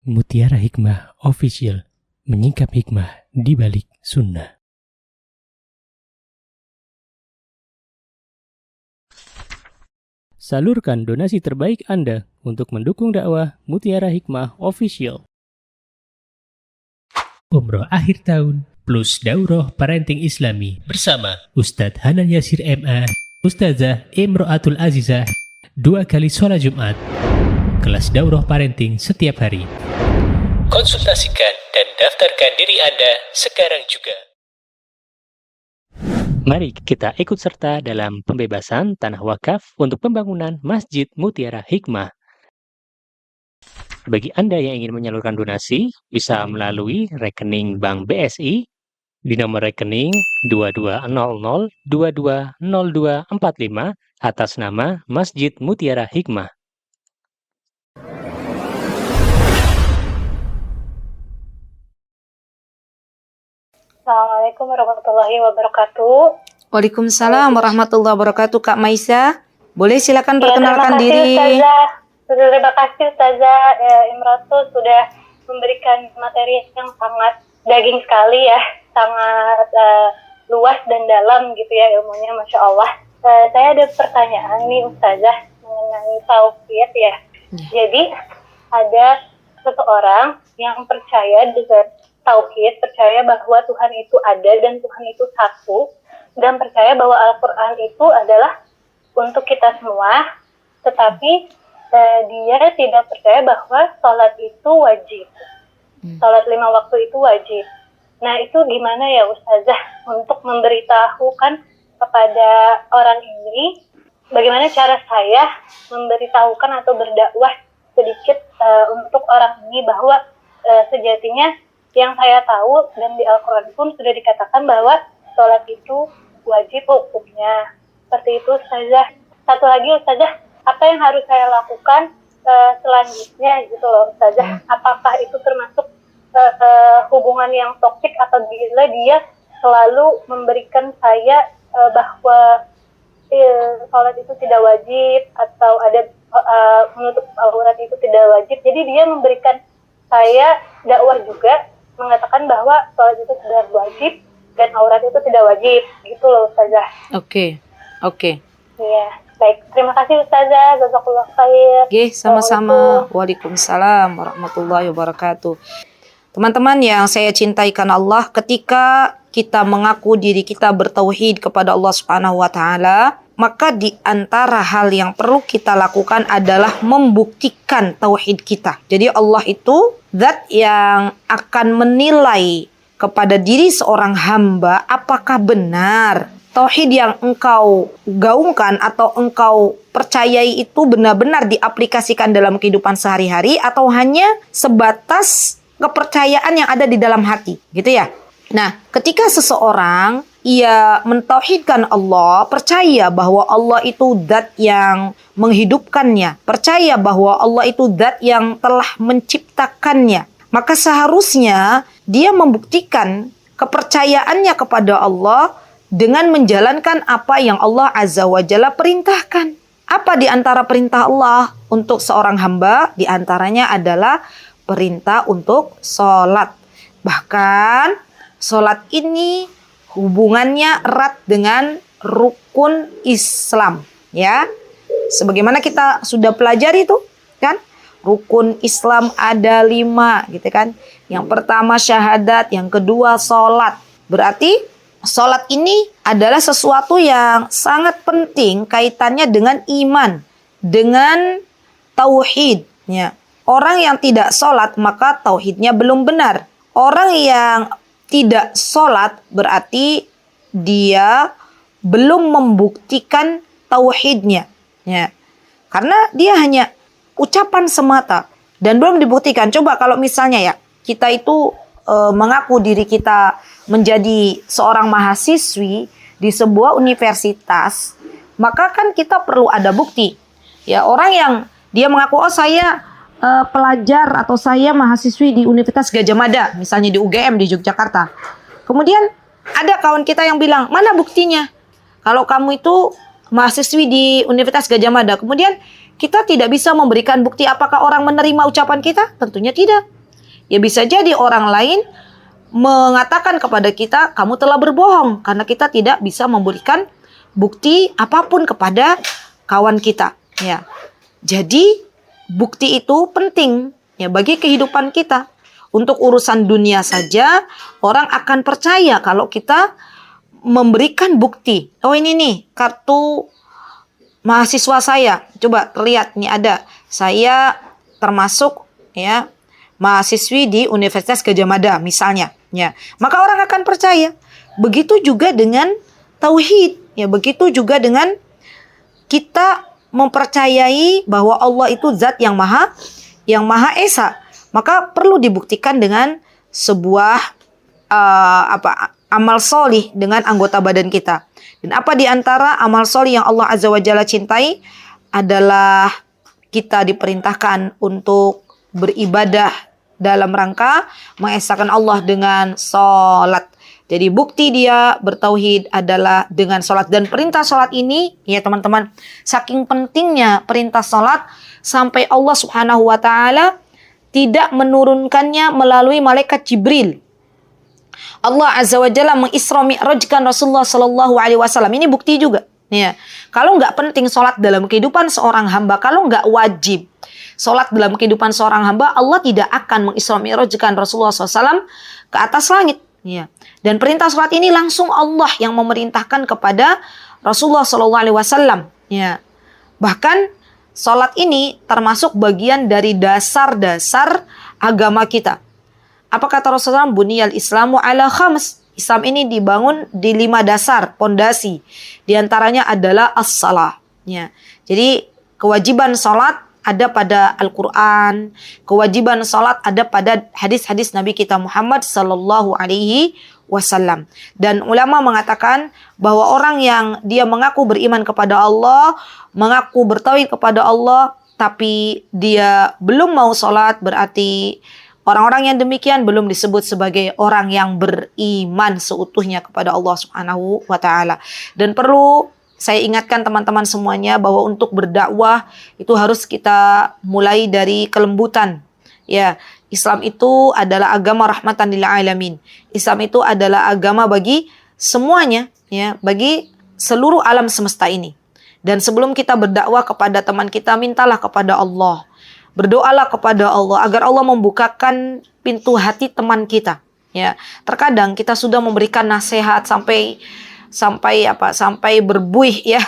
Mutiara Hikmah Official, menyingkap hikmah di balik sunnah. Salurkan donasi terbaik Anda untuk mendukung dakwah Mutiara Hikmah Official. Umroh akhir tahun plus Daurah Parenting Islami bersama Ustadz Hanan Yasir MA, Ustazah Imro'atul Azizah, 2 kali sholat Jumat. Kelas Daurah Parenting setiap hari. Konsultasikan dan daftarkan diri Anda sekarang juga. Mari kita ikut serta dalam pembebasan tanah wakaf untuk pembangunan Masjid Mutiara Hikmah. Bagi Anda yang ingin menyalurkan donasi, bisa melalui rekening Bank BSI di nomor rekening 2200220245 atas nama Masjid Mutiara Hikmah. Assalamualaikum warahmatullahi wabarakatuh. Waalaikumsalam warahmatullahi wabarakatuh. Kak Maisa, boleh silakan perkenalkan diri. Terima kasih Ustazah Imro'atul sudah memberikan materi yang sangat daging sekali ya, sangat luas dan dalam gitu ya ilmunya, Masya Allah. Saya ada pertanyaan nih Ustazah mengenai tauhid ya. Jadi ada seseorang yang percaya dengan tauhid, percaya bahwa Tuhan itu ada dan Tuhan itu satu, dan percaya bahwa Al-Quran itu adalah untuk kita semua, tetapi dia tidak percaya bahwa sholat itu wajib, sholat 5 waktu itu wajib. Nah itu gimana ya Ustazah untuk memberitahukan kepada orang ini, bagaimana cara saya memberitahukan atau berdakwah sedikit untuk orang ini bahwa sejatinya yang saya tahu dan di Al-Quran pun sudah dikatakan bahwa sholat itu wajib hukumnya. Seperti itu Ustazah. Satu lagi Ustazah, apa yang harus saya lakukan selanjutnya gitu loh Ustazah. Apakah itu termasuk hubungan yang toksik apabila dia selalu memberikan saya bahwa sholat itu tidak wajib atau ada menutup aurat itu tidak wajib. Jadi dia memberikan saya dakwah juga mengatakan bahwa sholat itu sudah wajib dan aurat itu tidak wajib, gitu loh Ustazah. Oke. Iya, baik. Terima kasih Ustazah. Jazakallah khair. Oke, sama-sama. Waalaikumsalam warahmatullahi wabarakatuh. Teman-teman yang saya cintai karena Allah, ketika kita mengaku diri kita bertauhid kepada Allah Subhanahu wa taala, maka di antara hal yang perlu kita lakukan adalah membuktikan tauhid kita. Jadi Allah itu zat yang akan menilai kepada diri seorang hamba apakah benar tauhid yang engkau gaungkan atau engkau percayai itu benar-benar diaplikasikan dalam kehidupan sehari-hari atau hanya sebatas kepercayaan yang ada di dalam hati, gitu ya. Nah, ketika seseorang ia mentauhidkan Allah, percaya bahwa Allah itu zat yang menghidupkannya, percaya bahwa Allah itu zat yang telah menciptakannya, maka seharusnya dia membuktikan kepercayaannya kepada Allah dengan menjalankan apa yang Allah Azza wa Jalla perintahkan. Apa di antara perintah Allah untuk seorang hamba? Di antaranya adalah perintah untuk sholat. Bahkan sholat ini hubungannya erat dengan rukun Islam, ya. Sebagaimana kita sudah pelajari itu, kan? Rukun Islam ada 5, gitu kan? Yang pertama syahadat, yang kedua sholat. Berarti sholat ini adalah sesuatu yang sangat penting kaitannya dengan iman, dengan tauhidnya. Orang yang tidak sholat maka tauhidnya belum benar. Orang yang tidak sholat berarti dia belum membuktikan tauhidnya, ya. Karena dia hanya ucapan semata dan belum dibuktikan. Coba kalau misalnya ya kita itu mengaku diri kita menjadi seorang mahasiswi di sebuah universitas, maka kan kita perlu ada bukti. Ya, orang yang dia mengaku saya pelajar atau saya mahasiswi di Universitas Gadjah Mada, misalnya di UGM di Yogyakarta. Kemudian ada kawan kita yang bilang, mana buktinya? Kalau kamu itu mahasiswi di Universitas Gadjah Mada, kemudian kita tidak bisa memberikan bukti apakah orang menerima ucapan kita? Tentunya tidak. Ya bisa jadi orang lain mengatakan kepada kita, kamu telah berbohong, karena kita tidak bisa memberikan bukti apapun kepada kawan kita. Ya, jadi bukti itu penting ya bagi kehidupan kita. Untuk urusan dunia saja, orang akan percaya kalau kita memberikan bukti. Oh ini nih kartu mahasiswa saya. Coba lihat nih ada. Saya termasuk ya mahasiswi di Universitas Gadjah Mada misalnya. Ya, maka orang akan percaya. Begitu juga dengan tauhid. Ya, begitu juga dengan kita mempercayai bahwa Allah itu zat yang maha esa. Maka perlu dibuktikan dengan sebuah amal solih dengan anggota badan kita. Dan apa di antara amal solih yang Allah Azza wa Jalla cintai adalah kita diperintahkan untuk beribadah dalam rangka mengesahkan Allah dengan sholat. Jadi bukti dia bertauhid adalah dengan sholat. Dan perintah sholat ini, ya teman-teman, saking pentingnya perintah sholat sampai Allah Subhanahu wa Ta'ala tidak menurunkannya melalui malaikat Jibril. Allah Azza wa Jalla mengisra mi'rajkan Rasulullah sallallahu alaihi wasallam. Ini bukti juga. Ya. Kalau nggak penting sholat dalam kehidupan seorang hamba, kalau nggak wajib sholat dalam kehidupan seorang hamba, Allah tidak akan mengisra mi'rajkan Rasulullah SAW ke atas langit. Ya. Dan perintah sholat ini langsung Allah yang memerintahkan kepada Rasulullah sallallahu alaihi wasallam. Ya. Bahkan sholat ini termasuk bagian dari dasar-dasar agama kita. Apa kata Rasulullah? Buniyal Islamu ala khams. Islam ini dibangun di 5 dasar, pondasi. Di antaranya adalah as-salah. Ya. Jadi kewajiban sholat ada pada Al-Quran. Kewajiban sholat ada pada hadis-hadis Nabi kita Muhammad sallallahu alaihi wasallam. Dan ulama mengatakan bahwa orang yang dia mengaku beriman kepada Allah, mengaku bertauhid kepada Allah, tapi dia belum mau sholat, berarti orang-orang yang demikian belum disebut sebagai orang yang beriman seutuhnya kepada Allah Subhanahu wa Ta'ala. Dan perlu saya ingatkan teman-teman semuanya bahwa untuk berdakwah itu harus kita mulai dari kelembutan. Ya, Islam itu adalah agama rahmatan lil alamin. Islam itu adalah agama bagi semuanya, ya, bagi seluruh alam semesta ini. Dan sebelum kita berdakwah kepada teman kita, mintalah kepada Allah. Berdoalah kepada Allah agar Allah membukakan pintu hati teman kita. Ya, terkadang kita sudah memberikan nasihat sampai berbuih ya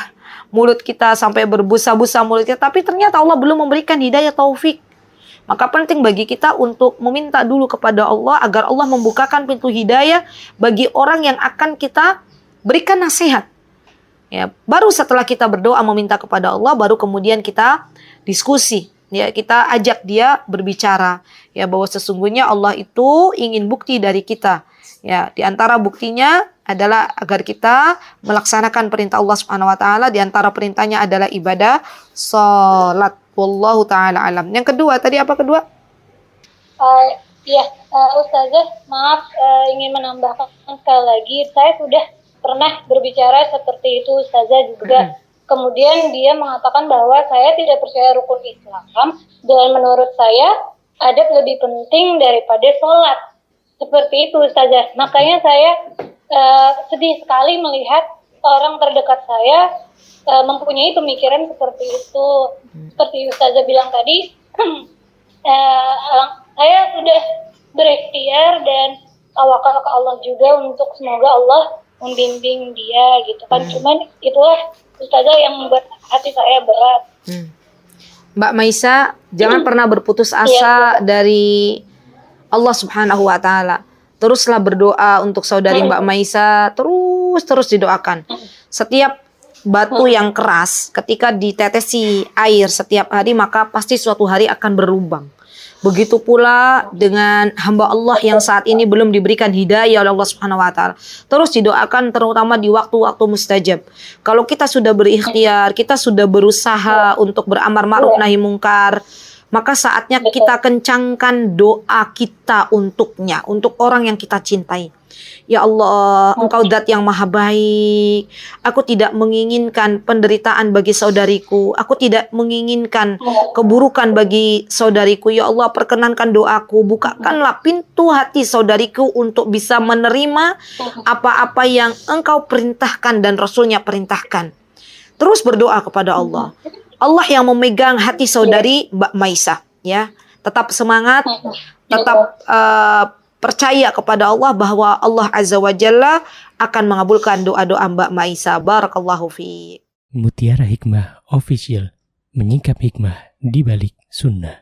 mulut kita, sampai berbusa-busa mulut kita, tapi ternyata Allah belum memberikan hidayah taufik. Maka penting bagi kita untuk meminta dulu kepada Allah agar Allah membukakan pintu hidayah bagi orang yang akan kita berikan nasihat. Ya, baru setelah kita berdoa meminta kepada Allah, baru kemudian kita diskusi. Ya, kita ajak dia berbicara. Ya, bahwa sesungguhnya Allah itu ingin bukti dari kita. Ya, di antara buktinya adalah agar kita melaksanakan perintah Allah Subhanahu wa Ta'ala. Di antara perintahnya adalah ibadah salat. Wallahu ta'ala alam. Yang kedua, tadi apa kedua? Ustazah, maaf, ingin menambahkan sekali lagi. Saya sudah pernah berbicara seperti itu, Ustazah juga. Kemudian dia mengatakan bahwa saya tidak percaya rukun Islam. Dan menurut saya, adab lebih penting daripada sholat. Seperti itu, Ustazah. Makanya saya sedih sekali melihat orang terdekat saya mempunyai pemikiran seperti itu. Seperti Ustazah bilang tadi, saya sudah berikhtiar dan tawakal ke Allah juga untuk semoga Allah membimbing dia gitu kan. Cuman itulah Ustazah yang membuat hati saya berat. Mbak Maisa, jangan pernah berputus asa dari Allah Subhanahu wa Ta'ala. Teruslah berdoa untuk saudari Mbak Maisa, terus didoakan. Setiap batu yang keras ketika ditetesi air setiap hari, maka pasti suatu hari akan berlubang. Begitu pula dengan hamba Allah yang saat ini belum diberikan hidayah oleh Allah Subhanahu wa Ta'ala. Terus didoakan terutama di waktu-waktu mustajab. Kalau kita sudah berikhtiar, kita sudah berusaha untuk beramar ma'ruf nahi mungkar, maka saatnya kita kencangkan doa kita untuknya, untuk orang yang kita cintai. Ya Allah, Engkau Zat yang maha baik. Aku tidak menginginkan penderitaan bagi saudariku. Aku tidak menginginkan keburukan bagi saudariku. Ya Allah, perkenankan doaku. Bukakanlah pintu hati saudariku untuk bisa menerima apa-apa yang Engkau perintahkan dan Rasulnya perintahkan. Terus berdoa kepada Allah. Allah yang memegang hati saudari Mbak Maisa, ya. Tetap semangat, tetap percaya kepada Allah bahwa Allah Azza wa Jalla akan mengabulkan doa-doa Mbak Maisa. Barakallahu fiik. Mutiara Hikmah Official, menyingkap hikmah di balik sunnah.